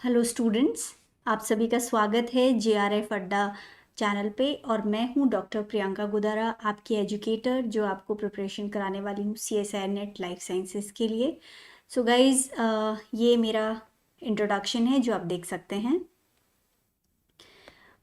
Hello students, आप सभी का स्वागत है जेआरएफ अड्डा चैनल पे। और मैं हूं डॉक्टर प्रियंका गुदारा, आपकी एजुकेटर जो आपको प्रिपरेशन कराने वाली हूं सीएसआई नेट लाइफ साइंसेस के लिए। सो गाइस, ये मेरा इंट्रोडक्शन है जो आप देख सकते हैं।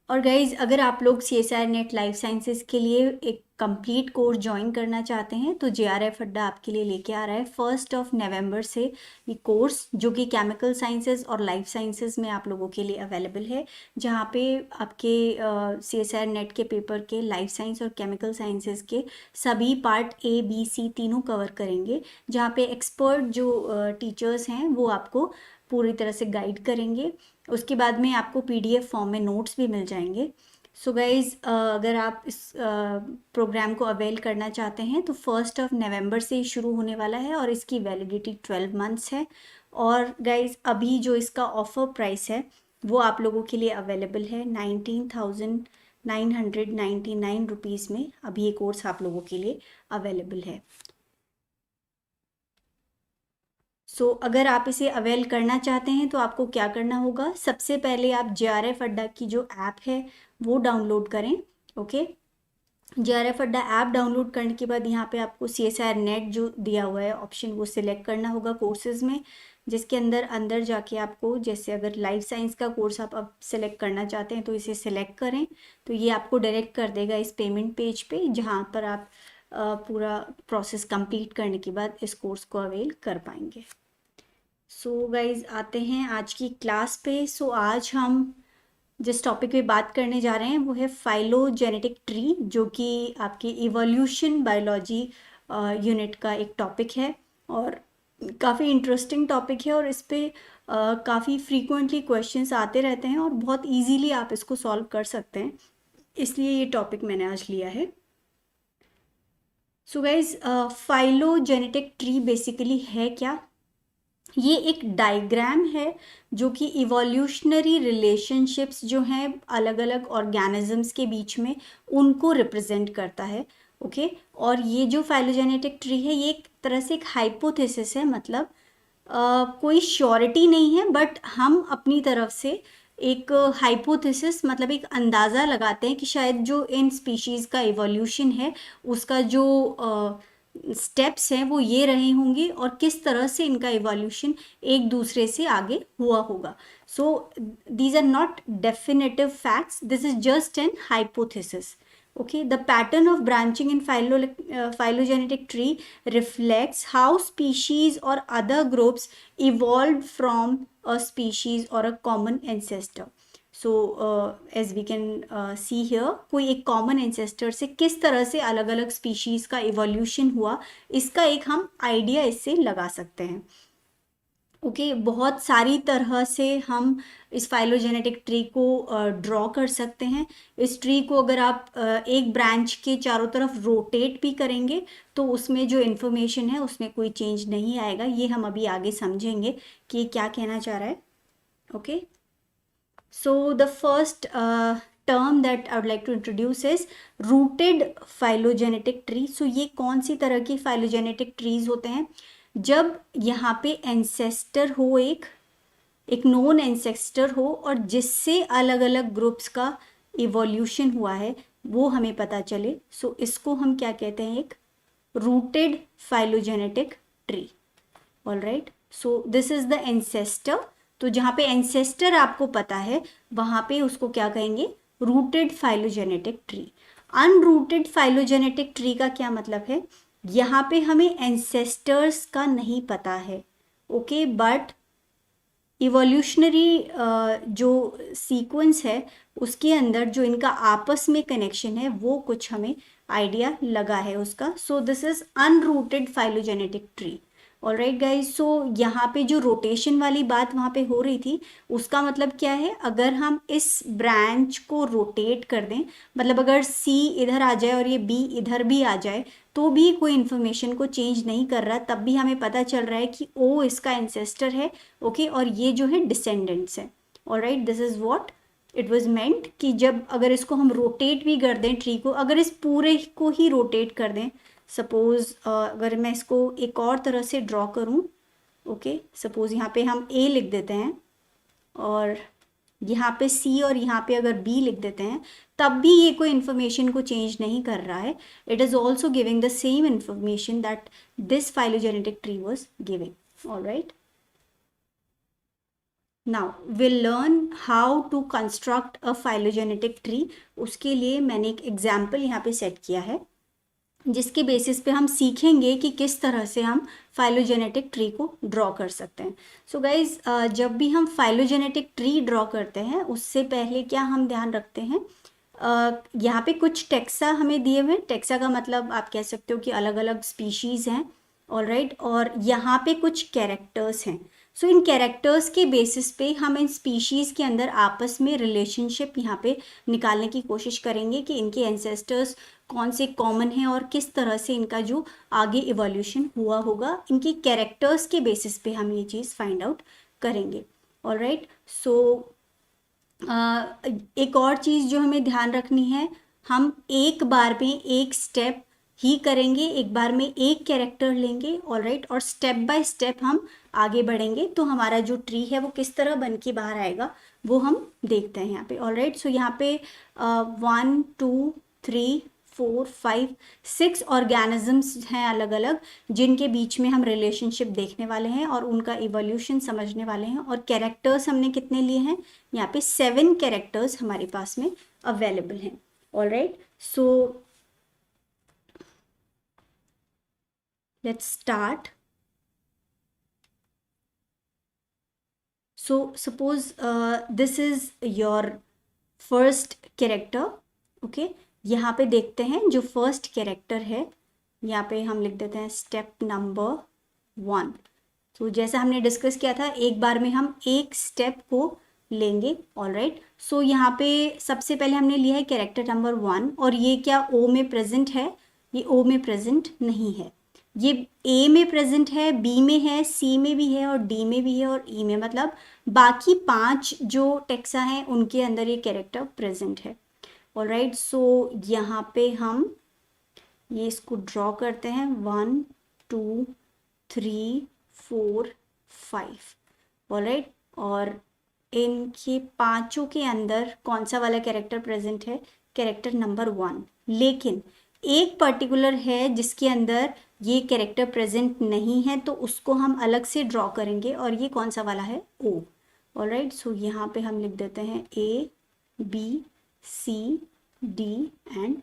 और गाइज, अगर आप लोग CSI नेट लाइफ साइंसेस के लिए एक कंप्लीट कोर्स ज्वाइन करना चाहते हैं तो JRF अड्डा आपके लिए लेके आ रहा है 1 नवंबर से ये कोर्स, जो कि केमिकल साइंसेस और लाइफ साइंसेस में आप लोगों के लिए अवेलेबल है। जहाँ पे आपके CSI नेट के पेपर के लाइफ साइंस और केमिकल साइंसेस के सभी पार्ट A B C तीनों कवर करेंगे। जहाँ पे एक्सपर्ट जो टीचर्स हैं वो आपको पूरी तरह से गाइड करेंगे। उसके बाद में आपको PDF फॉर्म में नोट्स भी मिल जाएंगे। सो गाइज, अगर आप इस प्रोग्राम को अवेल करना चाहते हैं तो 1 नवंबर से शुरू होने वाला है और इसकी वैलिडिटी 12 मंथ्स है। और गाइज, अभी जो इसका ऑफर प्राइस है वो आप लोगों के लिए अवेलेबल है 19,999 रुपीज़ में। अभी ये कोर्स आप लोगों के लिए अवेलेबल है। अगर आप इसे अवेल करना चाहते हैं तो आपको क्या करना होगा, सबसे पहले आप JRF अड्डा की जो ऐप है वो डाउनलोड करें। ओके, JRF अड्डा ऐप डाउनलोड करने के बाद यहाँ पे आपको CSI नेट जो दिया हुआ है ऑप्शन वो सिलेक्ट करना होगा कोर्सेज में, जिसके अंदर अंदर जाके आपको, जैसे अगर लाइफ साइंस का कोर्स आप अब सिलेक्ट करना चाहते हैं तो इसे सिलेक्ट करें। तो ये आपको डायरेक्ट कर देगा इस पेमेंट पेज पे, जहाँ पर आप पूरा प्रोसेस कंप्लीट करने के बाद इस कोर्स को अवेल कर पाएंगे। सो गाइज, आते हैं आज की क्लास पे। आज हम जिस टॉपिक पे बात करने जा रहे हैं वो है फाइलोजेनेटिक ट्री, जो कि आपकी इवोल्यूशन बायोलॉजी यूनिट का एक टॉपिक है और काफ़ी इंटरेस्टिंग टॉपिक है। और इस पे काफ़ी फ्रीक्वेंटली क्वेश्चंस आते रहते हैं और बहुत इजीली आप इसको सॉल्व कर सकते हैं, इसलिए ये टॉपिक मैंने आज लिया है। So guys, phylogenetic tree basically है क्या? ये एक डायग्राम है जो कि इवोल्यूशनरी रिलेशनशिप्स जो हैं अलग अलग ऑर्गेनिजम्स के बीच में, उनको रिप्रेजेंट करता है। ओके, और ये जो फाइलोजेनेटिक ट्री है ये एक तरह से एक हाइपोथेसिस है, मतलब कोई श्योरिटी नहीं है, बट हम अपनी तरफ से एक हाइपोथेसिस, मतलब एक अंदाज़ा लगाते हैं कि शायद जो इन स्पीशीज़ का इवोल्यूशन है उसका जो स्टेप्स हैं वो ये रहे होंगे और किस तरह से इनका इवोल्यूशन एक दूसरे से आगे हुआ होगा। So these are not definitive facts, this is just an hypothesis. Okay, the pattern of branching in phylogenetic tree reflects how species or other groups evolved from a species or a common ancestor. So as we can see here, कोई एक common ancestor से किस तरह से अलग अलग species का evolution हुआ, इसका एक हम आइडिया इससे लगा सकते हैं। ओके, बहुत सारी तरह से हम इस फाइलोजेनेटिक ट्री को ड्रॉ कर सकते हैं। इस ट्री को अगर आप एक ब्रांच के चारों तरफ रोटेट भी करेंगे तो उसमें जो इन्फॉर्मेशन है उसमें कोई चेंज नहीं आएगा। ये हम अभी आगे समझेंगे कि क्या कहना चाह रहा है। Okay, so the first term that I would like to introduce is rooted phylogenetic tree. So ये कौन सी तरह की phylogenetic trees होते हैं? जब यहाँ पे ancestor हो, एक नोन एंसेस्टर हो और जिससे अलग अलग ग्रुप्स का इवोल्यूशन हुआ है वो हमें पता चले। सो इसको हम क्या कहते हैं? एक rooted phylogenetic tree. All right, so this is the ancestor. तो जहाँ पे एंसेस्टर आपको पता है वहाँ पे उसको क्या कहेंगे? Rooted phylogenetic tree. Unrooted phylogenetic tree का क्या मतलब है? यहाँ पे हमें एंसेस्टर्स का नहीं पता है, ओके, बट इवोल्यूशनरी जो सीक्वेंस है उसके अंदर जो इनका आपस में कनेक्शन है वो कुछ हमें आइडिया लगा है उसका। So this is unrooted phylogenetic tree. Alright guys, so यहाँ पे जो रोटेशन वाली बात वहाँ पे हो रही थी उसका मतलब क्या है? अगर हम इस ब्रांच को रोटेट कर दें, मतलब अगर C इधर आ जाए और ये B इधर भी आ जाए तो भी कोई इन्फॉर्मेशन को चेंज नहीं कर रहा, तब भी हमें पता चल रहा है कि O इसका एंसेस्टर है, ओके, और ये जो है डिसेंडेंट्स है। Alright, this is what it was meant कि जब अगर इसको हम रोटेट भी कर दें ट्री को, अगर इस पूरे को ही रोटेट कर दें, सपोज अगर मैं इसको एक और तरह से ड्रॉ करूं, ओके, सपोज यहाँ पे हम A लिख देते हैं और यहाँ पे सी और यहाँ पे अगर बी लिख देते हैं तब भी ये कोई इन्फॉर्मेशन को चेंज नहीं कर रहा है. It is also giving the same information that this phylogenetic tree was giving. All right, now will learn how to construct a phylogenetic tree. उसके लिए मैंने एक एग्जाम्पल यहाँ पे सेट किया है जिसके बेसिस पे हम सीखेंगे कि किस तरह से हम फाइलोजेनेटिक ट्री को ड्रॉ कर सकते हैं. सो गाइज, जब भी हम फाइलोजेनेटिक ट्री ड्रॉ करते हैं उससे पहले क्या हम ध्यान रखते हैं, यहाँ पे कुछ टेक्सा हमें दिए हुए. टेक्सा का मतलब आप कह सकते हो कि अलग अलग स्पीशीज़ हैं. ऑल राइट, और यहाँ पे कुछ कैरेक्टर्स हैं. सो इन कैरेक्टर्स के बेसिस पे हम इन स्पीशीज़ के अंदर आपस में रिलेशनशिप यहाँ पे निकालने की कोशिश करेंगे कि इनके एंसेस्टर्स कौन से कॉमन हैं और किस तरह से इनका जो आगे इवोल्यूशन हुआ होगा, इनकी कैरेक्टर्स के बेसिस पे हम ये चीज़ फाइंड आउट करेंगे. ऑल राइट, सो एक और चीज़ जो हमें ध्यान रखनी है, हम एक बार में एक स्टेप ही करेंगे, एक बार में एक कैरेक्टर लेंगे. ऑल राइट, और स्टेप बाय स्टेप हम आगे बढ़ेंगे तो हमारा जो ट्री है वो किस तरह बन के बाहर आएगा वो हम देखते हैं यहाँ पे. ऑल राइट, सो यहाँ पे 1 2 3 4 5 6 ऑर्गेनिजम्स हैं अलग अलग, जिनके बीच में हम रिलेशनशिप देखने वाले हैं और उनका इवोल्यूशन समझने वाले हैं. और कैरेक्टर्स हमने कितने लिए हैं, यहाँ पे 7 कैरेक्टर्स हमारे पास में अवेलेबल हैं. All right, so let's start. So suppose this is your first character. Okay, यहाँ पे देखते हैं जो फर्स्ट कैरेक्टर है, यहाँ पे हम लिख देते हैं स्टेप नंबर 1. तो जैसा हमने डिस्कस किया था एक बार में हम एक स्टेप को लेंगे. ऑल राइट, सो यहाँ पे सबसे पहले हमने लिया है कैरेक्टर नंबर 1 और ये क्या ओ में प्रेजेंट है, ये ओ में प्रेजेंट नहीं है. ये ए में प्रेजेंट है, बी में है, सी में भी है और डी में भी है और ई में, मतलब बाकी 5 जो टेक्सा हैं उनके अंदर ये कैरेक्टर प्रेजेंट है. ऑल राइट, सो यहाँ पे हम ये इसको ड्रॉ करते हैं 1 2 3 4 5. ऑल राइट, और इनके पांचों के अंदर कौन सा वाला कैरेक्टर प्रेजेंट है, कैरेक्टर नंबर 1. लेकिन एक पर्टिकुलर है जिसके अंदर ये कैरेक्टर प्रेजेंट नहीं है तो उसको हम अलग से ड्रॉ करेंगे और ये कौन सा वाला है, ओ. ऑल राइट, सो यहाँ पे हम लिख देते हैं A B C D and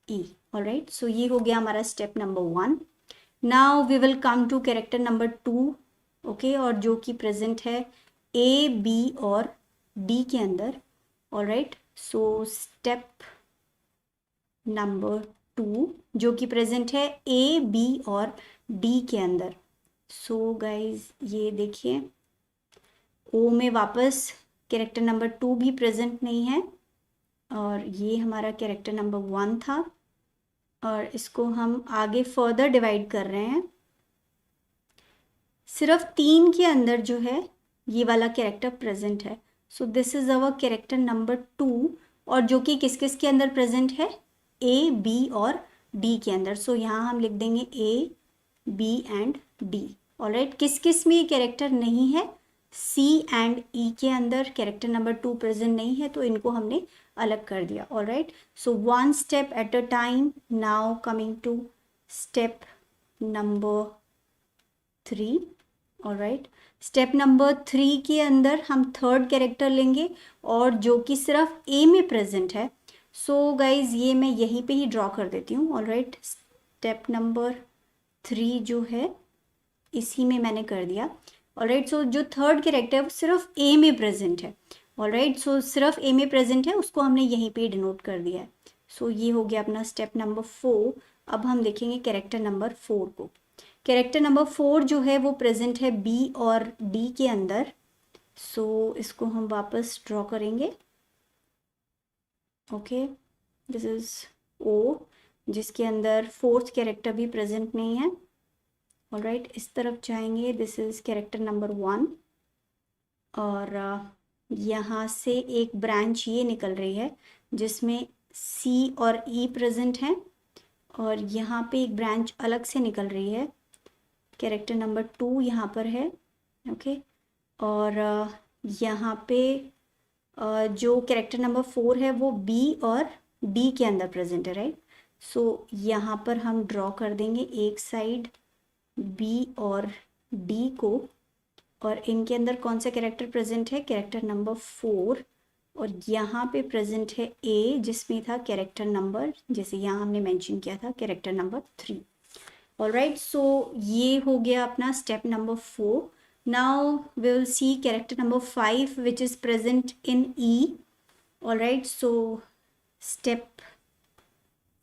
E. All right, so ये हो गया हमारा step number 1. Now we will come to character number 2. Okay, और जो कि प्रेजेंट है ए बी और डी के अंदर. All right, so step number 2 जो कि प्रेजेंट है ए बी और डी के अंदर. सो गाइज ये देखिए ओ में वापस कैरेक्टर नंबर 2 भी प्रेजेंट नहीं है और ये हमारा कैरेक्टर नंबर 1 था और इसको हम आगे फर्दर डिवाइड कर रहे हैं. सिर्फ 3 के अंदर जो है ये वाला कैरेक्टर प्रेजेंट है. So this is our character number 2 और जो कि किस किस के अंदर प्रेजेंट है, ए बी और डी के अंदर. सो यहाँ हम लिख देंगे A B and D. All right, किस किस में ये कैरेक्टर नहीं है, सी एंड ई के अंदर कैरेक्टर नंबर 2 प्रेजेंट नहीं है तो इनको हमने अलग कर दिया. All right, so 1 step at a time. Now coming to step number 3. All right, step number 3 के अंदर हम थर्ड कैरेक्टर लेंगे और जो कि सिर्फ ए में प्रेजेंट है. सो गाइज ये मैं यहीं पे ही ड्रॉ कर देती हूँ. ऑल राइट, स्टेप नंबर 3 जो है इसी में मैंने कर दिया. ऑल राइट, सो जो थर्ड कैरेक्टर है वो सिर्फ ए में प्रेजेंट है. ऑल राइट, सो सिर्फ ए में प्रेजेंट है उसको हमने यहीं पे डिनोट कर दिया है. सो ये हो गया अपना स्टेप नंबर 4. अब हम देखेंगे कैरेक्टर नंबर 4 को. कैरेक्टर नंबर 4 जो है वो प्रेजेंट है बी और डी के अंदर. सो इसको हम वापस ड्रॉ करेंगे. ओके, दिस इज ओ जिसके अंदर फोर्थ कैरेक्टर भी प्रेजेंट नहीं है. ऑल राइट, इस तरफ जाएंगे, दिस इज कैरेक्टर नंबर 1 और यहाँ से एक ब्रांच ये निकल रही है जिसमें सी और ई प्रेजेंट हैं और यहाँ पे एक ब्रांच अलग से निकल रही है, कैरेक्टर नंबर 2 यहाँ पर है. ओके, और यहाँ पे जो कैरेक्टर नंबर 4 है वो बी और डी के अंदर प्रेजेंट है, राइट। सो यहाँ पर हम ड्रॉ कर देंगे एक साइड बी और डी को, और इनके अंदर कौन सा कैरेक्टर प्रेजेंट है, कैरेक्टर नंबर 4, और यहाँ पे प्रेजेंट है ए जिसमें था कैरेक्टर नंबर, जैसे यहाँ हमने मेंशन किया था, कैरेक्टर नंबर 3। ऑलराइट, सो ये हो गया अपना step number 4। Now we will see character number 5 which is present in E. Alright, so step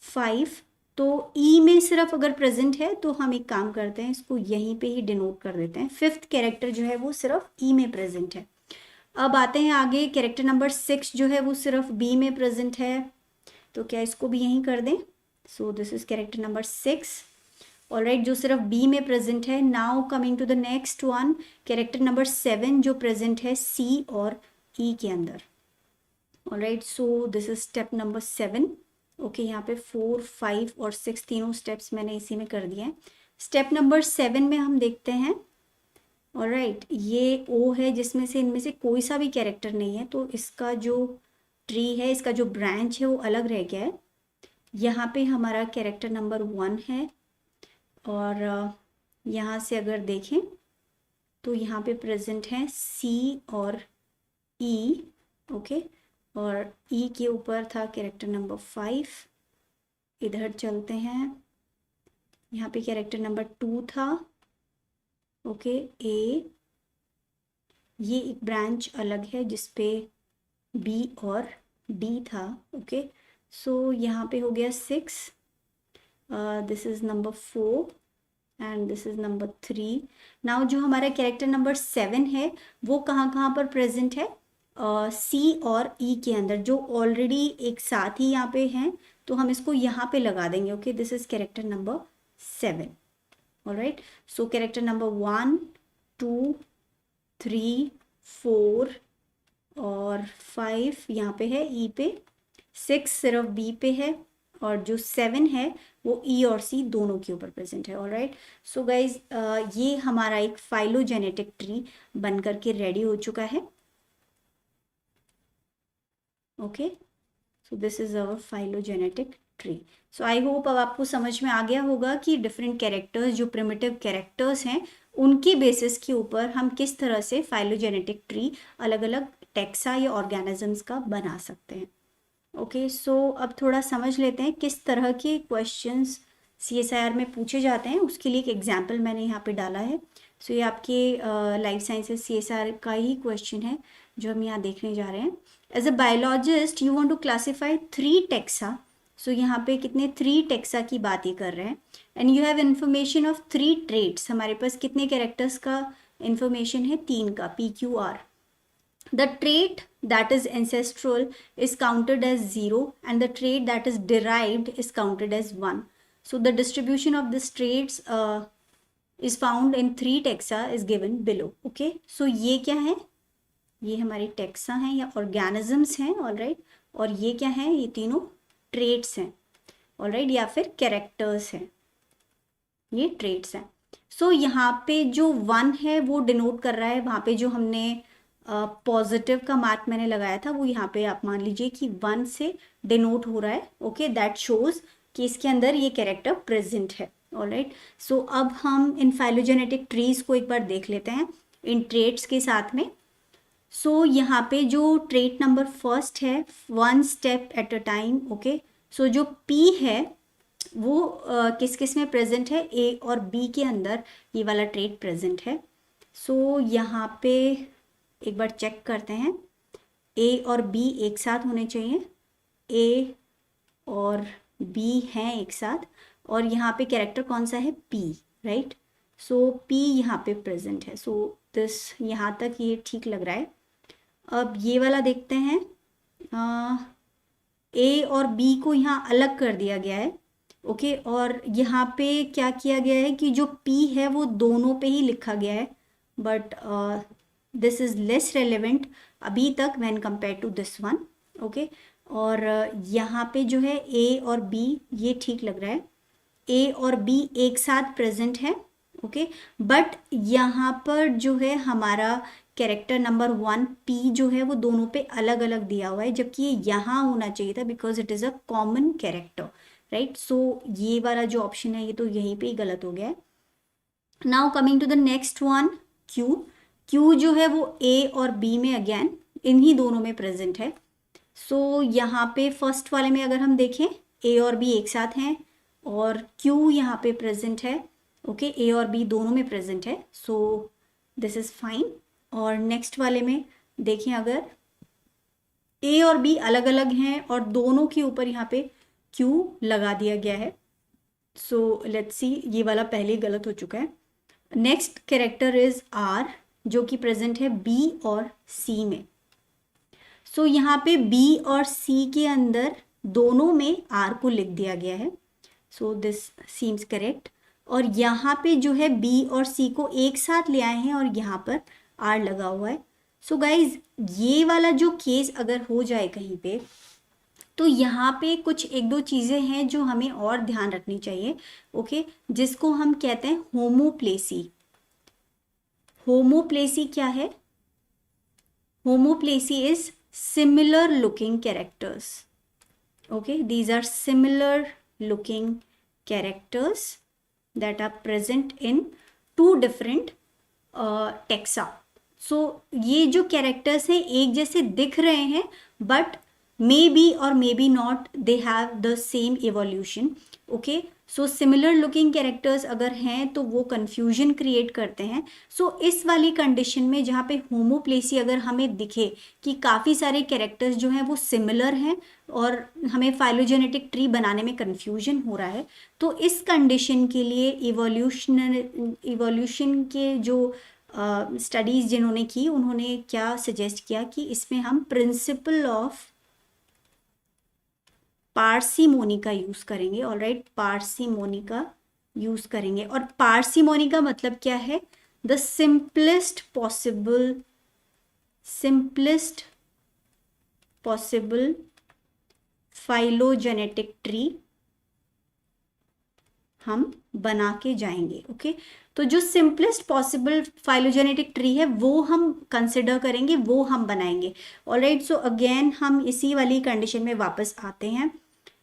5, तो ई में सिर्फ अगर प्रेजेंट है तो हम एक काम करते हैं, इसको यहीं पे ही डिनोट कर देते हैं। 5th कैरेक्टर जो है वो सिर्फ ई में प्रेजेंट है। अब आते हैं आगे, कैरेक्टर नंबर 6 जो है वो सिर्फ बी में प्रेजेंट है, तो क्या इसको भी यहीं कर दें। So this is character number 6। Alright, जो सिर्फ बी में प्रेजेंट है। Now coming to the next one, character number 7 जो प्रेजेंट है सी और ई के अंदर। Alright, so this is step number 7। Okay, यहाँ पे 4, 5 और 6 तीनों स्टेप्स मैंने इसी में कर दिए हैं। स्टेप नंबर 7 में हम देखते हैं, ऑलराइट, ये ओ है जिसमें से इनमें से कोई सा भी कैरेक्टर नहीं है, तो इसका जो ट्री है, इसका जो ब्रांच है वो अलग रह गया है। यहाँ पे हमारा कैरेक्टर नंबर 1 है, और यहाँ से अगर देखें तो यहाँ पे प्रेजेंट है सी और ई। ओके, और ई के ऊपर था कैरेक्टर नंबर 5। इधर चलते हैं, यहाँ पे कैरेक्टर नंबर 2 था। ओके, ए, ये एक ब्रांच अलग है जिसपे बी और डी था। ओके, सो यहाँ पे हो गया 6, this is number 4 and this is number 3। Now जो हमारा कैरेक्टर नंबर 7 है वो कहाँ कहाँ पर प्रेजेंट है, सी और ई के अंदर, जो ऑलरेडी एक साथ ही यहाँ पे हैं, तो हम इसको यहाँ पे लगा देंगे। Okay, this is character number 7। Alright, so character number 1, 2, 3, 4 और 5 यहाँ पे है ई पे, 6 सिर्फ बी पे है, और जो 7 है वो ई और सी दोनों के ऊपर प्रेजेंट है। ऑलराइट, सो गाइज ये हमारा एक फाइलोजेनेटिक ट्री बन करके रेडी हो चुका है। Okay, so this is our phylogenetic tree. So I hope अब आपको समझ में आ गया होगा कि डिफरेंट कैरेक्टर्स, जो प्रिमिटिव कैरेक्टर्स हैं, उनके बेसिस के ऊपर हम किस तरह से फाइलोजेनेटिक ट्री अलग अलग टेक्सा या ऑर्गेनिजम्स का बना सकते हैं। ओके, सो अब थोड़ा समझ लेते हैं किस तरह के क्वेश्चंस CSIR में पूछे जाते हैं। उसके लिए एक एग्जाम्पल मैंने यहाँ पे डाला है। सो ये आपके लाइफ साइंसेज CSIR का ही क्वेश्चन है जो हम यहाँ देखने जा रहे हैं। As a biologist you want to classify 3 taxa. So यहाँ पे कितने 3 टेक्सा की बात ही कर रहे हैं, and you have information of 3 traits. हमारे पास कितने कैरेक्टर्स का इन्फॉर्मेशन है, 3 का, PQR। The trait that is ancestral is counted as 0 and the trait that is derived is counted as 1. So the distribution of these traits is found in 3 taxa is given below. Okay, so ये क्या है, ये हमारे taxa हैं या organisms हैं। Alright, और ये क्या है, ये तीनों ट्रेट्स हैं। ऑलराइट, या फिर कैरेक्टर्स हैं, ये ट्रेट्स हैं। सो यहाँ पे जो 1 है वो डिनोट कर रहा है, वहाँ पे जो हमने पॉजिटिव का मार्क मैंने लगाया था वो यहाँ पे आप मान लीजिए कि 1 से डिनोट हो रहा है। ओके, दैट शोज कि इसके अंदर ये कैरेक्टर प्रेजेंट है। ऑलराइट, सो अब हम इन फाइलोजेनेटिक ट्रीज को एक बार देख लेते हैं इन ट्रेट्स के साथ में। सो यहाँ पे जो ट्रेट नंबर 1 है, 1 step at a time. Okay, so जो P है वो किस किस में प्रेजेंट है, A और B के अंदर ये वाला ट्रेट प्रेजेंट है। सो यहाँ पे एक बार चेक करते हैं, A और B एक साथ होने चाहिए, A और B हैं एक साथ, और यहाँ पे कैरेक्टर कौन सा है, P, राइट। सो P यहाँ पे प्रेजेंट है। सो दिस यहाँ तक ये ठीक लग रहा है। अब ये वाला देखते हैं, A और B को यहाँ अलग कर दिया गया है। ओके, और यहाँ पे क्या किया गया है कि जो P है वो दोनों पे ही लिखा गया है, but this is less relevant अभी तक when compare to this one. Okay, और यहाँ पे जो है A और B ये ठीक लग रहा है, A और B एक साथ प्रेजेंट है। ओके, बट यहाँ पर जो है हमारा कैरेक्टर नंबर 1 P जो है वो दोनों पे अलग अलग दिया हुआ है, जबकि ये यहाँ होना चाहिए था because it is a common character, right. So ये वाला जो ऑप्शन है ये तो यहीं पे ही गलत हो गया है। Now coming to the next one, Q जो है वो A और B में अगेन इन्हीं दोनों में प्रेजेंट है। सो यहाँ पे फर्स्ट वाले में अगर हम देखें A और B एक साथ हैं और Q यहाँ पे प्रेजेंट है, ओके, A और B दोनों में प्रेजेंट है, सो दिस इज फाइन। और नेक्स्ट वाले में देखें अगर A और B अलग अलग हैं और दोनों के ऊपर यहाँ पे Q लगा दिया गया है, सो लेट्स सी, ये वाला पहले ही गलत हो चुका है। नेक्स्ट कैरेक्टर इज R जो कि प्रेजेंट है B और C में। सो यहाँ पे B और C के अंदर दोनों में R को लिख दिया गया है, सो दिस सीम्स करेक्ट। और यहाँ पे जो है B और C को एक साथ ले आए हैं और यहाँ पर R लगा हुआ है। सो गाइज ये वाला जो केस अगर हो जाए कहीं पे, तो यहाँ पे कुछ एक दो चीज़ें हैं जो हमें और ध्यान रखनी चाहिए, ओके, जिसको हम कहते हैं होमोप्लेसी। होमोप्लेसी क्या है? Homoplasy is similar looking characters, okay, these are similar looking characters that are present in two different taxa. So ये जो characters हैं एक जैसे दिख रहे हैं but maybe or maybe not they have the same evolution, okay. So similar looking characters अगर हैं तो वो कन्फ्यूजन क्रिएट करते हैं। सो इस वाली कंडीशन में जहाँ पे होमोप्लेसी अगर हमें दिखे कि काफ़ी सारे कैरेक्टर्स जो हैं वो सिमिलर हैं और हमें फाइलोजेनेटिक ट्री बनाने में कन्फ्यूजन हो रहा है, तो इस कंडीशन के लिए इवोल्यूशन के जो स्टडीज़ जिन्होंने की उन्होंने क्या सजेस्ट किया कि इसमें हम प्रिंसिपल ऑफ पार्सीमोनी का यूज करेंगे, ऑलराइट, पार्सीमोनी का यूज करेंगे। और पार्सीमोनी का मतलब क्या है? The simplest possible phylogenetic tree हम बना के जाएंगे, ओके। तो जो सिंपलेस्ट पॉसिबल फाइलोजेनेटिक ट्री है वो हम कंसिडर करेंगे, वो हम बनाएंगे, ऑलराइट। सो अगेन हम इसी वाली कंडीशन में वापस आते हैं।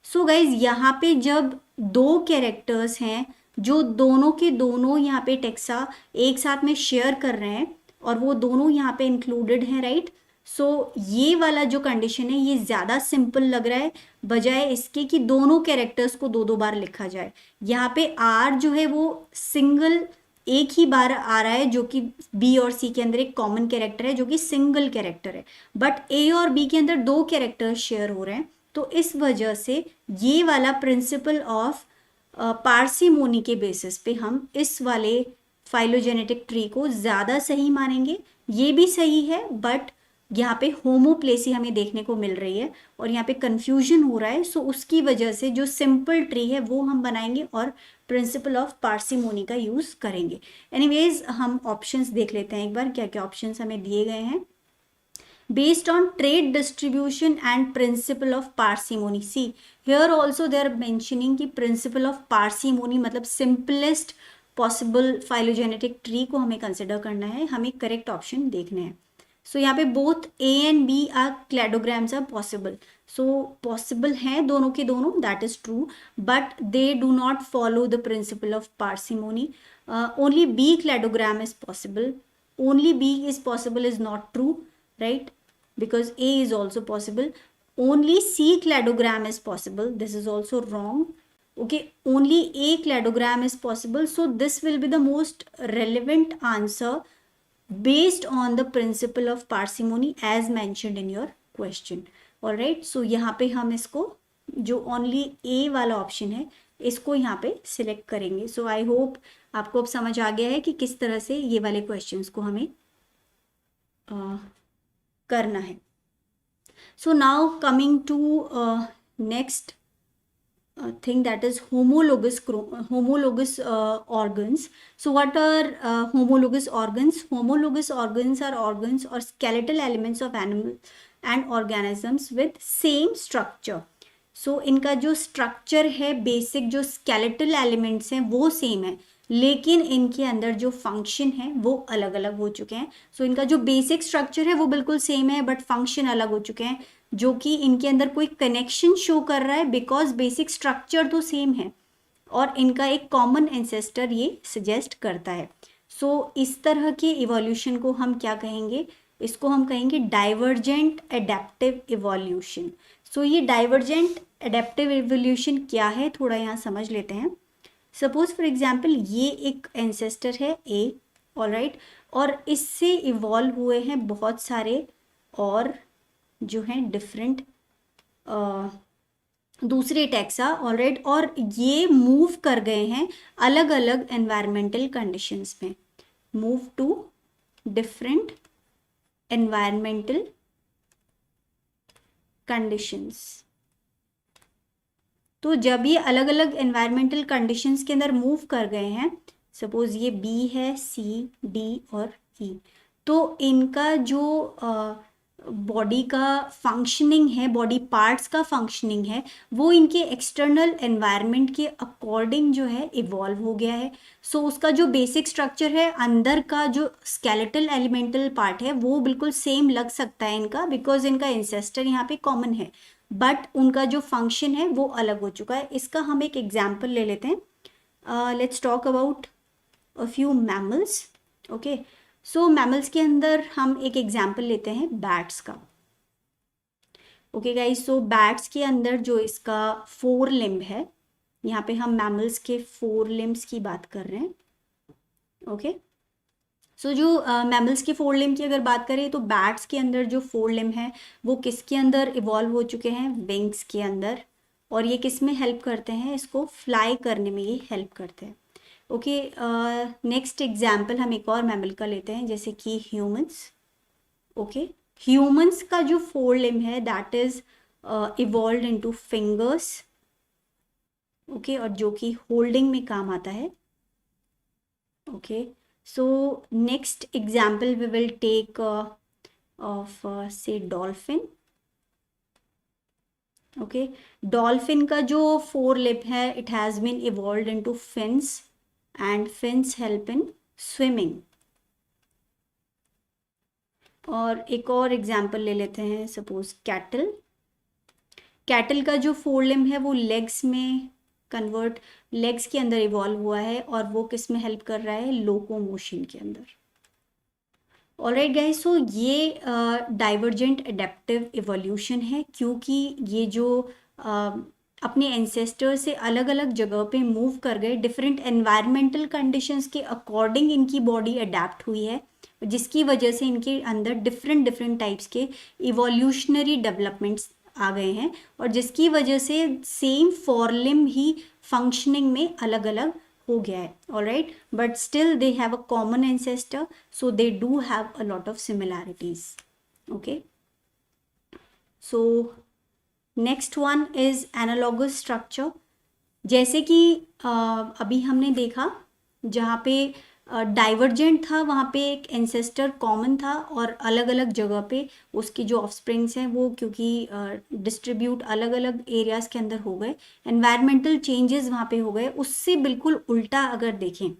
सो गाइज यहाँ पे जब दो कैरेक्टर्स हैं जो दोनों के दोनों यहाँ पे टेक्सा एक साथ में शेयर कर रहे हैं और वो दोनों यहाँ पे इंक्लूडेड हैं, राइट। सो ये वाला जो कंडीशन है ये ज़्यादा सिंपल लग रहा है बजाय इसके कि दोनों कैरेक्टर्स को दो दो बार लिखा जाए। यहाँ पे आर जो है वो सिंगल एक ही बार आ रहा है जो कि बी और सी के अंदर एक कॉमन कैरेक्टर है जो कि सिंगल कैरेक्टर है, बट ए और बी के अंदर दो कैरेक्टर्स शेयर हो रहे हैं। तो इस वजह से ये वाला प्रिंसिपल ऑफ पार्सीमोनी के बेसिस पे हम इस वाले फाइलोजेनेटिक ट्री को ज़्यादा सही मानेंगे। ये भी सही है बट यहाँ पे होमोप्लेसी हमें देखने को मिल रही है और यहाँ पे कंफ्यूजन हो रहा है। सो उसकी वजह से जो सिंपल ट्री है वो हम बनाएंगे और प्रिंसिपल ऑफ पार्सीमोनी का यूज़ करेंगे। एनीवेज हम ऑप्शंस देख लेते हैं एक बार, क्या क्या ऑप्शंस हमें दिए गए हैं। Based on trade distribution and principle of parsimony. See, here also they are mentioning कि principle of parsimony मतलब simplest possible phylogenetic tree को हमें consider करना है, हमें correct option देखने हैं। So यहाँ पे both A and B are cladograms are possible. So possible हैं दोनों के दोनों, that is true, but they do not follow the principle of parsimony. Only B cladogram is possible. Only B is possible is not true, right? Because A is also possible. Only C cladogram is possible. This is also wrong. Okay, only A cladogram is possible. So this will be the most relevant answer based on the principle of parsimony as mentioned in your question. Alright, so यहाँ पे हम इसको जो only A वाला option है इसको यहाँ पे सिलेक्ट करेंगे। So I hope आपको अब समझ आ गया है कि किस तरह से ये वाले क्वेश्चंस को हमें करना है। So now coming to next thing, that is homologous organs. So what are homologous organs? Homologous organs are organs or skeletal elements of animal and organisms with same structure. So इनका जो structure है, basic जो skeletal elements हैं वो same है, लेकिन इनके अंदर जो फंक्शन है वो अलग अलग हो चुके हैं। सो इनका जो बेसिक स्ट्रक्चर है वो बिल्कुल सेम है, बट फंक्शन अलग हो चुके हैं, जो कि इनके अंदर कोई कनेक्शन शो कर रहा है, बिकॉज बेसिक स्ट्रक्चर तो सेम है और इनका एक कॉमन एंसेस्टर ये सजेस्ट करता है। सो इस तरह के इवोल्यूशन को हम क्या कहेंगे, इसको हम कहेंगे डाइवर्जेंट एडेप्टिव इवोल्यूशन। सो ये डाइवर्जेंट एडेप्टिव इवोल्यूशन क्या है, थोड़ा यहाँ समझ लेते हैं। सपोज फॉर एग्जाम्पल ये एक एंसेस्टर है ए, ऑलराइट, और इससे इवॉल्व हुए हैं बहुत सारे और जो हैं डिफरेंट दूसरे टैक्सा, ऑलराइट, और ये मूव कर गए हैं अलग अलग एनवायरमेंटल कंडीशंस में, move to different environmental conditions. तो जब ये अलग अलग एनवायरमेंटल कंडीशंस के अंदर मूव कर गए हैं, सपोज ये बी है, सी, डी और ई, तो इनका जो बॉडी का फंक्शनिंग है, बॉडी पार्ट्स का फंक्शनिंग है, वो इनके एक्सटर्नल एनवायरनमेंट के अकॉर्डिंग जो है इवॉल्व हो गया है। सो उसका जो बेसिक स्ट्रक्चर है, अंदर का जो स्केलेटल एलिमेंटल पार्ट है, वो बिल्कुल सेम लग सकता है इनका, बिकॉज इनका इंसेस्टर यहाँ पे कॉमन है, बट उनका जो फंक्शन है वो अलग हो चुका है। इसका हम एक एग्जाम्पल ले लेते हैं। Let's talk about a few mammals. Okay, so mammals के अंदर हम एक एग्जाम्पल लेते हैं बैट्स का। ओके गाइस, सो बैट्स के अंदर जो इसका 4 लिम्ब है, यहाँ पे हम मैमल्स के 4 लिम्ब्स की बात कर रहे हैं। ओके, सो जो मैमल्स के 4 लिम्ब की अगर बात करें, तो बैट्स के अंदर जो 4 लिम्ब हैं वो किसके अंदर इवॉल्व हो चुके हैं, विंग्स के अंदर, और ये किस में हेल्प करते हैं, इसको फ्लाई करने में ये हेल्प करते हैं। ओके, नेक्स्ट एग्जाम्पल हम एक और मैमल का लेते हैं, जैसे कि ह्यूमंस। ओके, ह्यूमंस का जो 4 लिम्ब है that is evolved into fingers. Okay, और जो कि होल्डिंग में काम आता है। Okay, so next example we will take of say dolphin. Okay, dolphin का जो 4 lip है, it has been evolved into fins and fins help in swimming. और एक और एग्जाम्पल ले लेते हैं, सपोज कैटल। कैटल का जो 4 लिम्ब है वो लेग्स में कन्वर्ट, लेग्स के अंदर इवॉल्व हुआ है, और वो किस में हेल्प कर रहा है, लोकोमोशन के अंदर। ऑलराइट गाइस, सो ये डाइवर्जेंट एडेप्टिव इवोल्यूशन है, क्योंकि ये जो अपने एंसेस्टर से अलग अलग जगह पे मूव कर गए, डिफरेंट एनवायरमेंटल कंडीशंस के अकॉर्डिंग इनकी बॉडी अडेप्ट हुई है, जिसकी वजह से इनके अंदर डिफरेंट डिफरेंट टाइप्स के इवोल्यूशनरी डेवलपमेंट्स आ गए हैं, और जिसकी वजह से सेम 4 लिम्ब ही फंक्शनिंग में अलग अलग हो गया है। Alright, but still they have a common ancestor, so they do have a lot of similarities. Okay, so next one is analogous structure. जैसे कि अभी हमने देखा, जहाँ पे डाइवर्जेंट था वहाँ पे एक एंसेस्टर कॉमन था, और अलग अलग जगह पे उसकी जो ऑफस्प्रिंग्स हैं वो क्योंकि डिस्ट्रीब्यूट अलग अलग एरियाज़ के अंदर हो गए, एनवायरमेंटल चेंजेस वहाँ पे हो गए। उससे बिल्कुल उल्टा अगर देखें,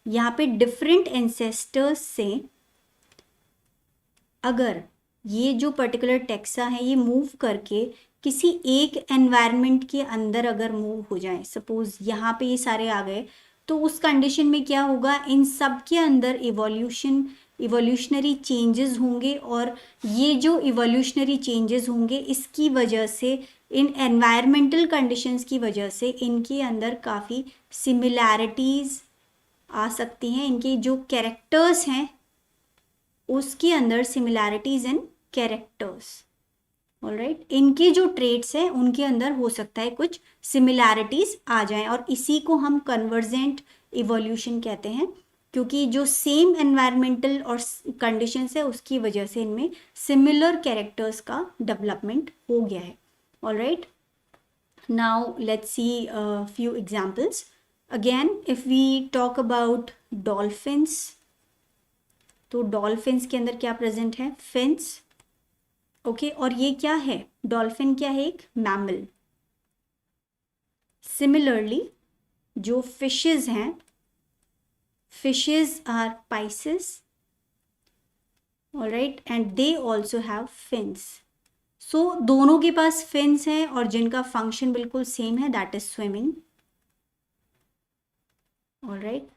यहाँ पे डिफरेंट एंसेस्टर्स से अगर ये जो पर्टिकुलर टेक्सा है ये मूव करके किसी एक एनवायरनमेंट के अंदर अगर मूव हो जाए, सपोज यहाँ पे ये सारे आ गए, तो उस कंडीशन में क्या होगा, इन सब के अंदर इवोल्यूशनरी चेंजेस होंगे, और ये जो इवोल्यूशनरी चेंजेस होंगे इसकी वजह से, इन एनवायरमेंटल कंडीशंस की वजह से इनके अंदर काफ़ी सिमिलैरिटीज़ आ सकती हैं। इनके जो कैरेक्टर्स हैं उसके अंदर सिमिलैरिटीज़ इन कैरेक्टर्स। ऑलराइट, इनके जो ट्रेट्स हैं उनके अंदर हो सकता है कुछ सिमिलैरिटीज आ जाएं, और इसी को हम कन्वर्जेंट इवोल्यूशन कहते हैं, क्योंकि जो सेम एनवायरमेंटल और कंडीशंस है उसकी वजह से इनमें सिमिलर कैरेक्टर्स का डेवलपमेंट हो गया है। Alright, now let's see few examples. Again if we talk about dolphins, तो डॉल्फिन्स के अंदर क्या प्रेजेंट है, फिन्स। ओके, और ये क्या है, डॉल्फिन क्या है, एक मैमल। सिमिलरली जो फिशेस हैं Fishes are Pisces. Alright, and they also have fins. So दोनों के पास fins हैं और जिनका फंक्शन बिल्कुल सेम है, दैट इज स्विमिंग. ऑलराइट,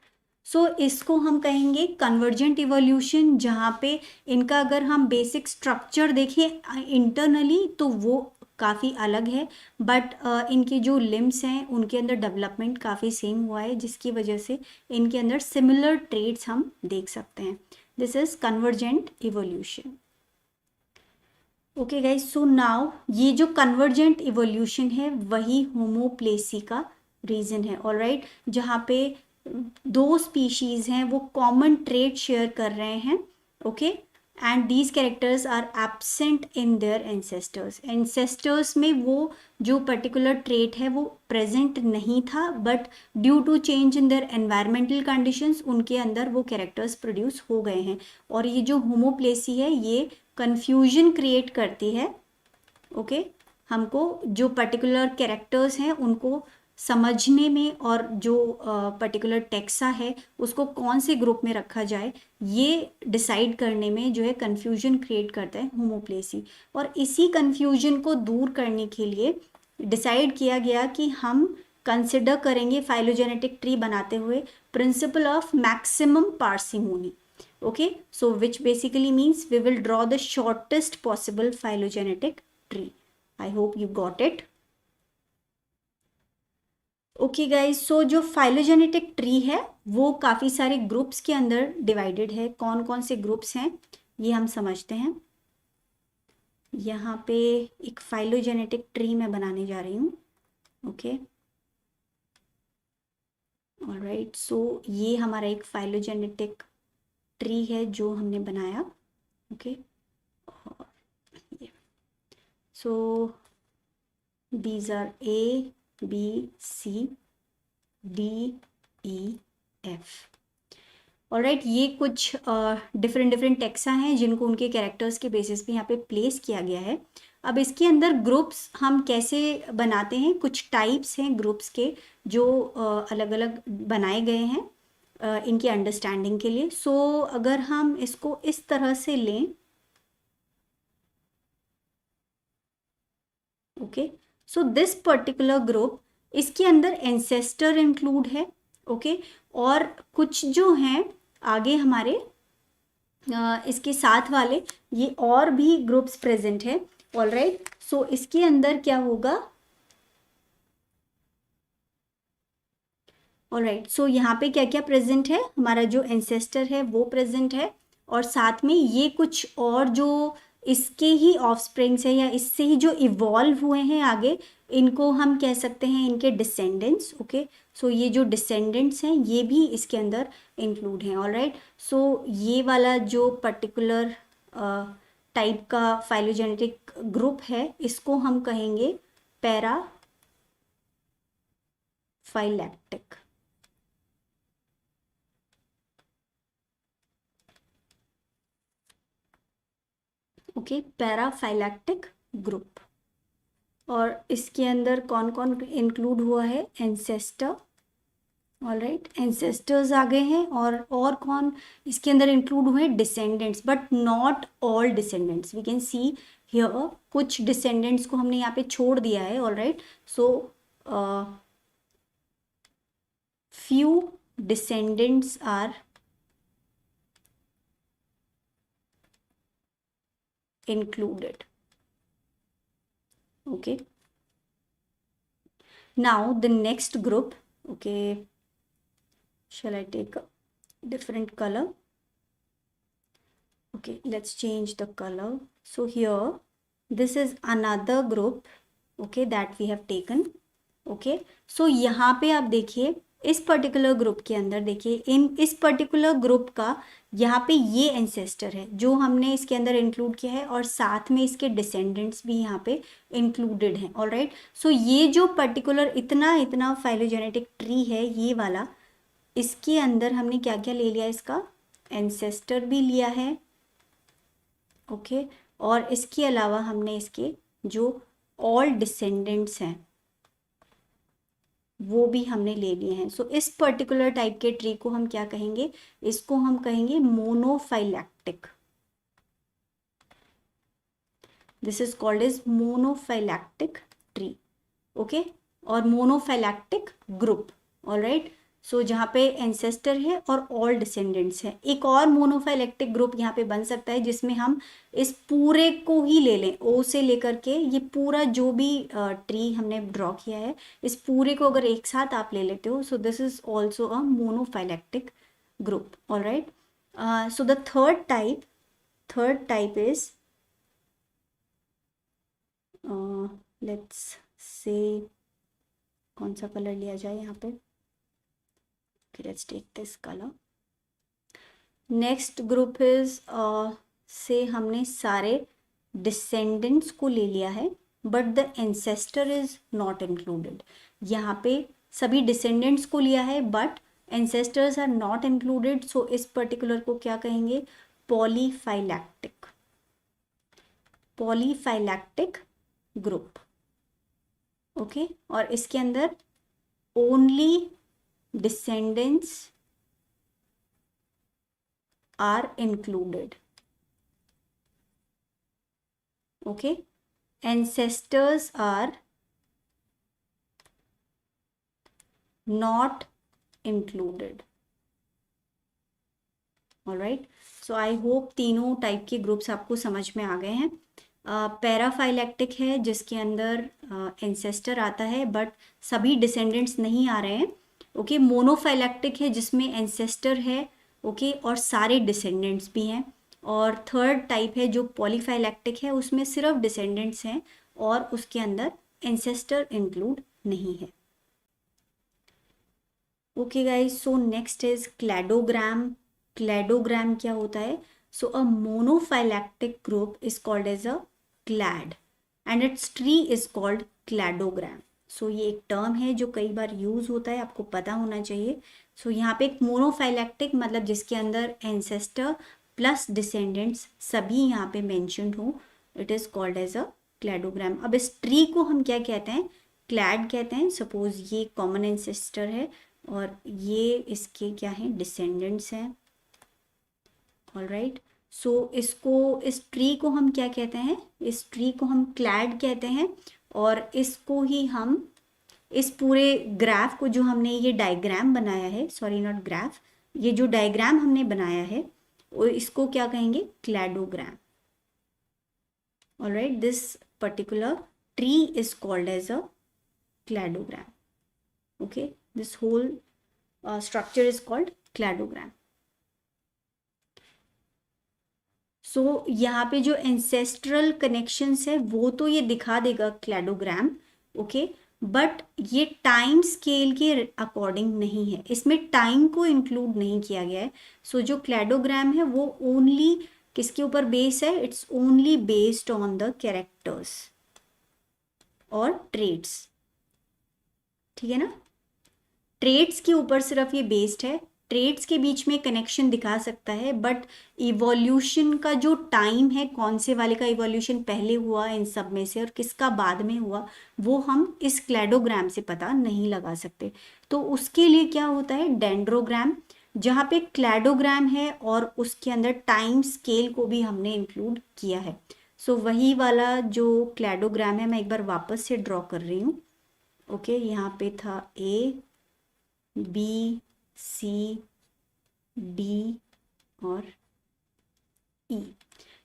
सो इसको हम कहेंगे कन्वर्जेंट इवोल्यूशन, जहाँ पे इनका अगर हम बेसिक स्ट्रक्चर देखें इंटरनली तो वो काफ़ी अलग है, बट इनके जो लिम्स हैं उनके अंदर डेवलपमेंट काफ़ी सेम हुआ है, जिसकी वजह से इनके अंदर सिमिलर ट्रेड्स हम देख सकते हैं. This is convergent evolution. Okay guys, so now ये जो कन्वर्जेंट इवोल्यूशन है वही होमोप्लेसी का रीज़न है. ऑलराइट, जहाँ पे दो स्पीशीज़ हैं वो कॉमन ट्रेट शेयर कर रहे हैं. Okay, and these characters are absent in their ancestors. Ancestors में वो जो पर्टिकुलर ट्रेट है वो प्रेजेंट नहीं था, but due to change in their environmental conditions उनके अंदर वो कैरेक्टर्स प्रोड्यूस हो गए हैं. और ये जो होमोप्लेसी है ये कन्फ्यूजन क्रिएट करती है. ओके, हमको जो पर्टिकुलर कैरेक्टर्स हैं उनको समझने में और जो पर्टिकुलर टेक्सा है उसको कौन से ग्रुप में रखा जाए ये डिसाइड करने में जो है कन्फ्यूजन क्रिएट करता है होमोप्लेसी. और इसी कन्फ्यूजन को दूर करने के लिए डिसाइड किया गया कि हम कंसिडर करेंगे फाइलोजेनेटिक ट्री बनाते हुए principle of maximum parsimony. Okay, so which basically means we will draw the shortest possible phylogenetic tree. I hope you got it. Okay guys, so जो phylogenetic tree है वो काफ़ी सारे ग्रुप्स के अंदर डिवाइडेड है. कौन कौन से ग्रुप्स हैं ये हम समझते हैं. यहाँ पे एक phylogenetic tree मैं बनाने जा रही हूँ. ओके, ऑलराइट, सो ये हमारा एक phylogenetic ट्री है जो हमने बनाया. Okay, so these are A B C D E F. Alright, ये कुछ डिफरेंट टेक्सा हैं जिनको उनके कैरेक्टर्स के बेसिस पे यहाँ पे प्लेस किया गया है. अब इसके अंदर ग्रुप्स हम कैसे बनाते हैं, कुछ टाइप्स हैं ग्रुप्स के जो अलग अलग बनाए गए हैं इनकी अंडरस्टैंडिंग के लिए. सो अगर हम इसको इस तरह से लें, okay, so this particular group, इसके अंदर एंसेस्टर इंक्लूड है. ओके, और कुछ जो हैं आगे हमारे इसके साथ वाले ये और भी ग्रुप्स प्रेजेंट है. ऑलराइट, सो इसके अंदर क्या होगा, ऑलराइट, सो यहाँ पे क्या क्या प्रेजेंट है, हमारा जो एंसेस्टर है वो प्रेजेंट है, और साथ में ये कुछ और जो इसके ही ऑफस्प्रिंग्स है या इससे ही जो इवॉल्व हुए हैं आगे, इनको हम कह सकते हैं इनके डिसेंडेंट्स. ओके, सो ये जो डिसेंडेंट्स हैं ये भी इसके अंदर इंक्लूड हैं. ऑलराइट, सो ये वाला जो पर्टिकुलर टाइप का फाइलोजेनेटिक ग्रुप है इसको हम कहेंगे paraphyletic. Okay, paraphyletic group. और इसके अंदर कौन कौन इंक्लूड हुआ है, एंसेस्टर. ऑलराइट, एंसेस्टर्स आ गए हैं, और कौन इसके अंदर इंक्लूड हुए, descendants, but not all descendants. We can see here कुछ डिसेंडेंट्स को हमने यहाँ पे छोड़ दिया है. Alright, so few descendants are included. Okay, now the next group. Okay, shall I take a different color? Okay, let's change the color. So here this is another group, okay, that we have taken. Okay, so यहाँ पे आप देखिए इस particular group के अंदर, देखिए इस particular group का यहाँ पे ये एंसेस्टर है जो हमने इसके अंदर इंक्लूड किया है, और साथ में इसके डिसेंडेंट्स भी यहाँ पे इंक्लूडेड हैं. ऑलराइट, सो ये जो पर्टिकुलर इतना फाइलोजेनेटिक ट्री है ये वाला, इसके अंदर हमने क्या क्या ले लिया, इसका एंसेस्टर भी लिया है. ओके, और इसके अलावा हमने इसके जो ऑल डिसेंडेंट्स हैं वो भी हमने ले लिए हैं। सो इस पर्टिकुलर टाइप के ट्री को हम क्या कहेंगे, इसको हम कहेंगे monophyletic. This is called as monophyletic tree, okay, और मोनोफाइलैक्टिक ग्रुप, ऑलराइट। सो जहाँ पे एंसेस्टर है और ऑल डिसेंडेंट्स है। एक और मोनोफाइलेक्टिक ग्रुप यहाँ पे बन सकता है जिसमें हम इस पूरे को ही ले लें, ओ से लेकर के ये पूरा जो भी ट्री हमने ड्रॉ किया है, इस पूरे को अगर एक साथ आप ले लेते हो, so this is also a monophyletic group, alright. So the third type is let's say कौन सा कलर लिया जाए यहाँ पे, let's take this color. Next group is से हमने सारे डिसेंडेंट्स को ले लिया है but the ancestor is not included. यहाँ पे सभी डिसेंडेंट्स को लिया है but ancestors are not included, so इस पर्टिकुलर को क्या कहेंगे, पॉलीफाइलैक्टिक, पॉलीफाइलैक्टिक ग्रुप, ओके। और इसके अंदर only descendants are included, okay, ancestors are not included, alright। so I hope तीनों टाइप के ग्रुप्स आपको समझ में आ गए हैं। पैराफाइलेक्टिक है जिसके अंदर एंसेस्टर आता है बट सभी डिसेंडेंट्स नहीं आ रहे हैं, ओके। मोनोफाइलेक्टिक है जिसमें एंसेस्टर है, ओके, और सारे डिसेंडेंट्स भी हैं। और थर्ड टाइप है जो पॉलीफाइलेक्टिक है, उसमें सिर्फ डिसेंडेंट्स हैं और उसके अंदर एंसेस्टर इंक्लूड नहीं है, okay guys. So next is cladogram. Cladogram क्या होता है, so a monophyletic group is called as a clade and its tree is called cladogram. So ये एक टर्म है जो कई बार यूज होता है, आपको पता होना चाहिए। सो यहाँ पे एक मोनोफाइलेक्टिक मतलब जिसके अंदर एंसेस्टर प्लस डिसेंडेंट्स सभी यहाँ पे मेंशन्ड हो, it is called as a cladogram. अब इस ट्री को हम क्या कहते हैं, क्लैड कहते हैं। सपोज ये कॉमन एंसेस्टर है और ये इसके क्या हैं, डिसेंडेंट्स हैं, ऑलराइट। सो इसको, इस ट्री को हम क्या कहते हैं, इस ट्री को हम क्लैड कहते हैं। और इसको ही हम, इस पूरे ग्राफ को जो हमने ये डायग्राम बनाया है, सॉरी नॉट ग्राफ, ये जो डायग्राम हमने बनाया है वो इसको क्या कहेंगे, cladogram, alright. This particular tree is called as a cladogram, okay, this whole structure is called cladogram। So यहाँ पे जो एंसेस्ट्रल कनेक्शंस है वो तो ये दिखा देगा क्लैडोग्राम, ओके, बट ये टाइम स्केल के अकॉर्डिंग नहीं है, इसमें टाइम को इंक्लूड नहीं किया गया है। सो जो क्लैडोग्राम है वो ओनली किसके ऊपर बेस है, it's only based on the characters और ट्रेड्स, ठीक है ना, ट्रेड्स के ऊपर सिर्फ ये बेस्ड है। ट्रेड्स के बीच में कनेक्शन दिखा सकता है बट इवोल्यूशन का जो टाइम है, कौन से वाले का इवोल्यूशन पहले हुआ इन सब में से और किसका बाद में हुआ, वो हम इस क्लैडोग्राम से पता नहीं लगा सकते। तो उसके लिए क्या होता है, डेंड्रोग्राम, जहाँ पे क्लैडोग्राम है और उसके अंदर टाइम स्केल को भी हमने इंक्लूड किया है। सो वही वाला जो क्लैडोग्राम है मैं एक बार वापस से ड्रॉ कर रही हूँ, ओके। यहाँ पे था ए, बी, सी, डी और ई।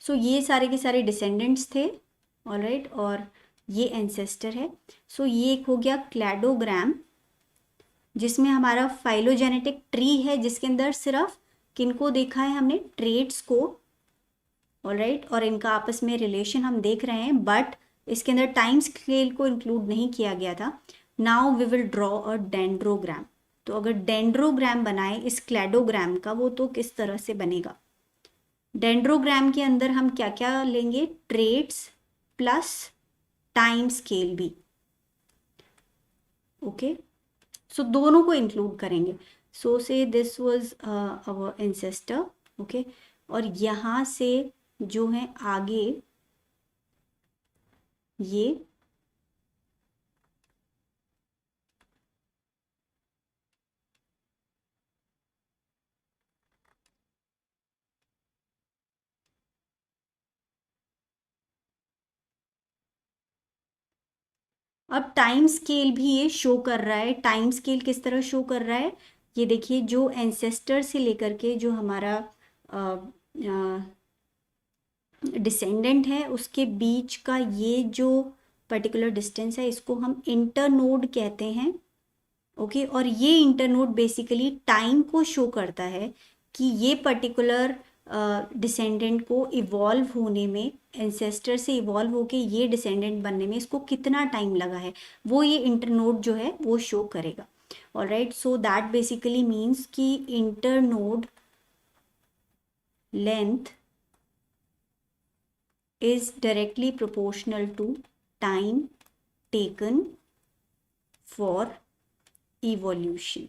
सो ये सारे के सारे डिसेंडेंट्स थे, ऑलराइट, और ये एंसेस्टर है। सो ये एक हो गया क्लैडोग्राम जिसमें हमारा फाइलोजेनेटिक ट्री है जिसके अंदर सिर्फ किनको देखा है हमने, ट्रेड्स को, ऑलराइट, और इनका आपस में रिलेशन हम देख रहे हैं बट इसके अंदर टाइम स्केल को इंक्लूड नहीं किया गया था। Now we will draw a dendrogram. तो अगर डेंड्रोग्राम बनाए इस क्लैडोग्राम का, वो तो किस तरह से बनेगा, डेंड्रोग्राम के अंदर हम क्या क्या लेंगे, ट्रेड्स प्लस टाइम स्केल भी, ओके। सो दोनों को इंक्लूड करेंगे। So say this was our ancestor, okay, और यहाँ से जो है आगे ये अब टाइम स्केल भी ये शो कर रहा है। टाइम स्केल किस तरह शो कर रहा है, ये देखिए, जो एंसेस्टर से लेकर के जो हमारा डिसेंडेंट है उसके बीच का ये जो पर्टिकुलर डिस्टेंस है, इसको हम इंटरनोड कहते हैं। ओके, और ये इंटरनोड बेसिकली टाइम को शो करता है कि ये पर्टिकुलर डिसेंडेंट को इवॉल्व होने में, एंसेस्टर से इवॉल्व होके ये डिसेंडेंट बनने में इसको कितना टाइम लगा है, वो ये इंटरनोड जो है वो शो करेगा। Alright, so that basically means कि internode length is directly proportional to time taken for evolution।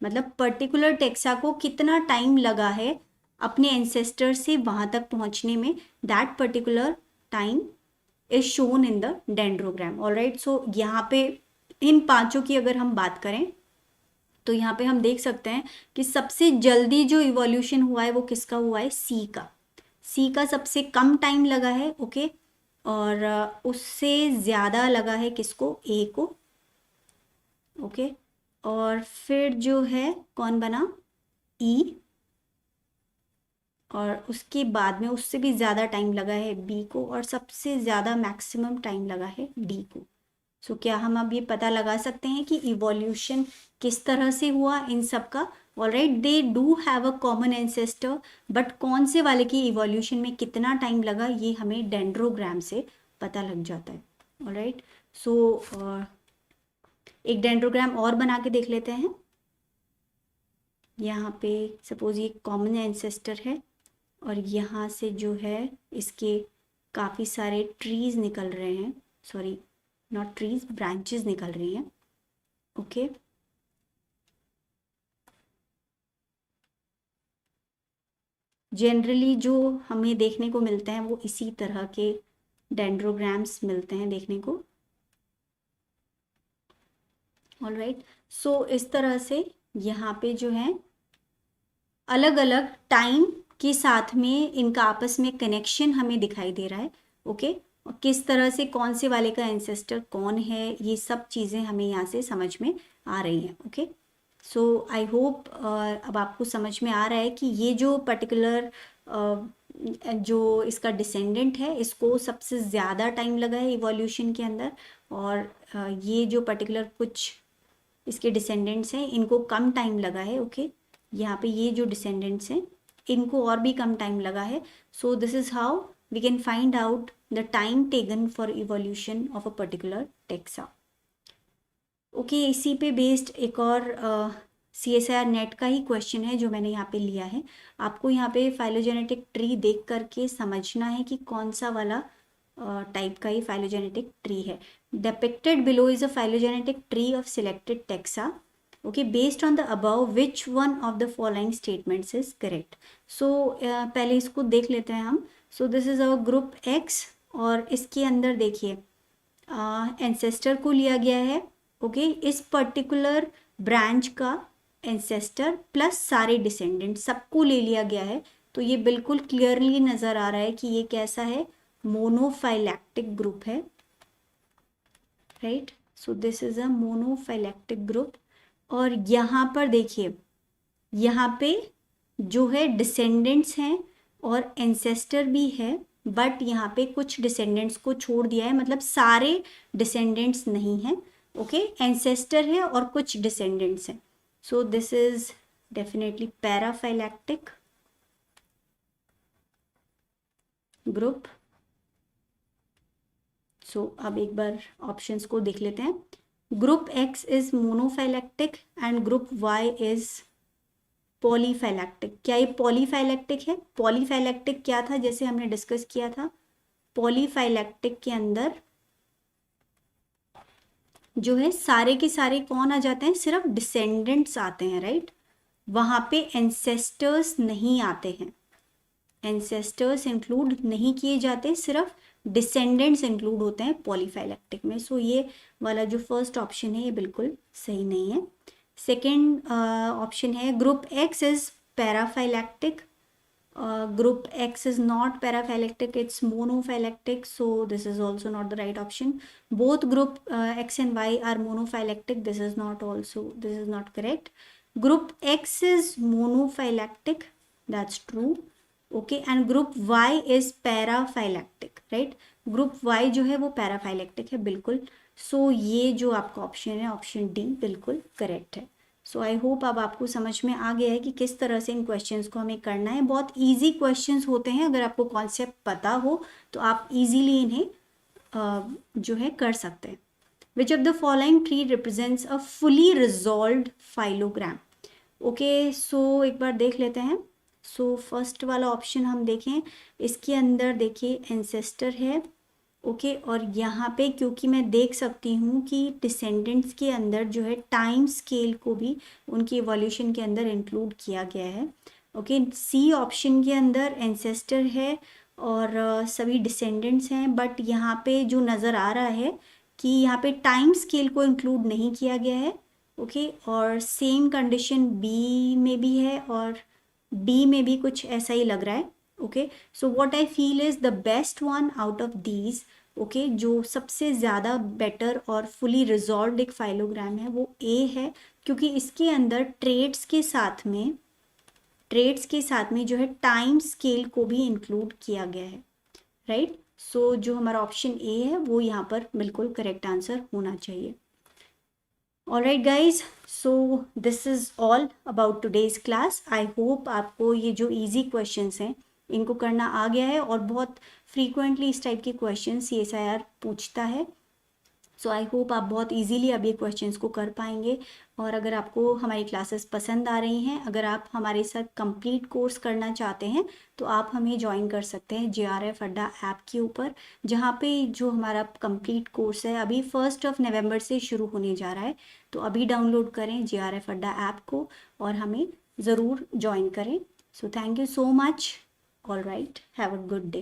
मतलब पर्टिकुलर टेक्सा को कितना टाइम लगा है अपने एंसेस्टर से वहां तक पहुंचने में, that particular time is shown in the dendrogram. Alright, so यहाँ पे इन पांचों की अगर हम बात करें तो यहाँ पे हम देख सकते हैं कि सबसे जल्दी जो इवोल्यूशन हुआ है वो किसका हुआ है, सी का। सी का सबसे कम टाइम लगा है। ओके, और उससे ज़्यादा लगा है किसको, ए को। ओके, और फिर जो है कौन बना, ई, और उसके बाद में उससे भी ज़्यादा टाइम लगा है बी को, और सबसे ज़्यादा मैक्सिमम टाइम लगा है डी को। सो क्या हम अब ये पता लगा सकते हैं कि इवोल्यूशन किस तरह से हुआ इन सब का। Alright, they do have a common ancestor, but कौन से वाले की इवोल्यूशन में कितना टाइम लगा ये हमें डेंड्रोग्राम से पता लग जाता है। ऑलराइट, सो एक डेंड्रोग्राम और बना के देख लेते हैं। यहाँ पे सपोज ये कॉमन एंसेस्टर है और यहाँ से जो है इसके काफ़ी सारे ट्रीज निकल रहे हैं, सॉरी नॉट ट्रीज, ब्रांचेस निकल रही हैं। ओके, जनरली जो हमें देखने को मिलते हैं वो इसी तरह के डेंड्रोग्राम्स मिलते हैं देखने को। ऑलराइट, सो इस तरह से यहाँ पे जो है अलग अलग टाइम के साथ में इनका आपस में कनेक्शन हमें दिखाई दे रहा है। ओके, और किस तरह से कौन से वाले का एंसेस्टर कौन है, ये सब चीज़ें हमें यहाँ से समझ में आ रही हैं। ओके, सो आई होप अब आपको समझ में आ रहा है कि ये जो पर्टिकुलर जो इसका डिसेंडेंट है इसको सबसे ज़्यादा टाइम लगा है इवोल्यूशन के अंदर, और ये जो पर्टिकुलर कुछ इसके डिसेंडेंट्स हैं इनको कम टाइम लगा है। ओके, यहाँ पे ये जो डिसेंडेंट्स हैं इनको और भी कम टाइम लगा है। So this is how we can find out the time taken for evolution of a particular taxa. Okay, इसी पे बेस्ड एक और CSIR नेट का ही क्वेश्चन है जो मैंने यहाँ पे लिया है। आपको यहाँ पे फाइलोजेनेटिक ट्री देख करके समझना है कि कौन सा वाला टाइप का ही फाइलोजेनेटिक ट्री है। Depicted below is a phylogenetic tree of selected taxa. Okay, based on the above which one of the following statements is correct. So पहले इसको देख लेते हैं हम। So this is our group X, और इसके अंदर देखिए एंसेस्टर को लिया गया है। ओके, इस पर्टिकुलर ब्रांच का एंसेस्टर प्लस सारे डिसेंडेंट सबको ले लिया गया है। तो ये बिल्कुल क्लियरली नज़र आ रहा है कि ये कैसा है, मोनोफाइलैक्टिक ग्रुप है। Right, so this is a monophyletic group. और यहाँ पर देखिए, यहाँ पे जो है डिसेंडेंट्स हैं और एंसेस्टर भी है, बट यहाँ पे कुछ डिसेंडेंट्स को छोड़ दिया है, मतलब सारे डिसेंडेंट्स नहीं हैं। ओके, एंसेस्टर है और कुछ डिसेंडेंट्स हैं। So this is definitely paraphyletic group. So अब एक बार ऑप्शंस को देख लेते हैं। Group X is monophyletic and group Y is polyphyletic. क्या ये पॉलीफाइलैक्टिक है? पॉलीफाइलैक्टिक क्या था, जैसे हमने डिस्कस किया था, पॉलीफाइलैक्टिक के अंदर जो है सारे के सारे कौन आ जाते हैं, सिर्फ डिसेंडेंट्स आते हैं। राइट, वहाँ पे एंसेस्टर्स नहीं आते हैं, एंसेस्टर्स इंक्लूड नहीं किए जाते, सिर्फ डिसेंडेंट्स इंक्लूड होते हैं पॉलीफाइलैक्टिक में। सो ये वाला जो फर्स्ट ऑप्शन है ये बिल्कुल सही नहीं है। सेकेंड ऑप्शन है group X is paraphyletic, Group X is not paraphyletic, it's monophyletic, so this is also not the right option. Both group X and Y are monophyletic, this is not correct. Group X is monophyletic, that's true. Okay, and group Y is paraphyletic, right? Group Y जो है वो paraphyletic है बिल्कुल. सो ये जो आपका option है, option D, बिल्कुल करेक्ट है. सो आई होप अब आपको समझ में आ गया है कि किस तरह से इन क्वेश्चंस को हमें करना है. बहुत इजी क्वेश्चंस होते हैं, अगर आपको कॉन्सेप्ट पता हो तो आप इजीली इन्हें जो है कर सकते हैं. Which of the following tree represents a fully resolved phylogram. Okay, so एक बार देख लेते हैं. सो फर्स्ट वाला ऑप्शन हम देखें, इसके अंदर देखिए एंसेस्टर है. ओके, और यहाँ पे क्योंकि मैं देख सकती हूँ कि डिसेंडेंट्स के अंदर जो है टाइम स्केल को भी उनकी इवोल्यूशन के अंदर इंक्लूड किया गया है. ओके, सी ऑप्शन के अंदर एंसेस्टर है और सभी डिसेंडेंट्स हैं, बट यहाँ पे जो नज़र आ रहा है कि यहाँ पे टाइम स्केल को इंक्लूड नहीं किया गया है. ओके, और सेम कंडीशन बी में भी है और डी में भी कुछ ऐसा ही लग रहा है. Okay, so what I feel is the best one out of these. Okay, जो सबसे ज़्यादा बेटर और फुली रिजॉल्व्ड एक फाइलोग्राम है वो ए है, क्योंकि इसके अंदर ट्रेड्स के साथ में जो है टाइम स्केल को भी इंक्लूड किया गया है. राइट, सो जो हमारा ऑप्शन ए है वो यहाँ पर बिल्कुल करेक्ट आंसर होना चाहिए. Alright guys, so this is all about today's class. I hope आपको ये जो इजी क्वेश्चंस हैं इनको करना आ गया है, और बहुत फ्रीक्वेंटली इस टाइप के क्वेश्चन CSIR पूछता है. सो आई होप आप बहुत इजीली अब ये क्वेश्चंस को कर पाएंगे. और अगर आपको हमारी क्लासेस पसंद आ रही हैं, अगर आप हमारे साथ कंप्लीट कोर्स करना चाहते हैं तो आप हमें ज्वाइन कर सकते हैं JRF अड्डा ऐप के ऊपर, जहाँ पे जो हमारा कंप्लीट कोर्स है अभी 1 नवंबर से शुरू होने जा रहा है. तो अभी डाउनलोड करें JRF अड्डा ऐप को और हमें ज़रूर ज्वाइन करें. So thank you so much. All right, have a good day.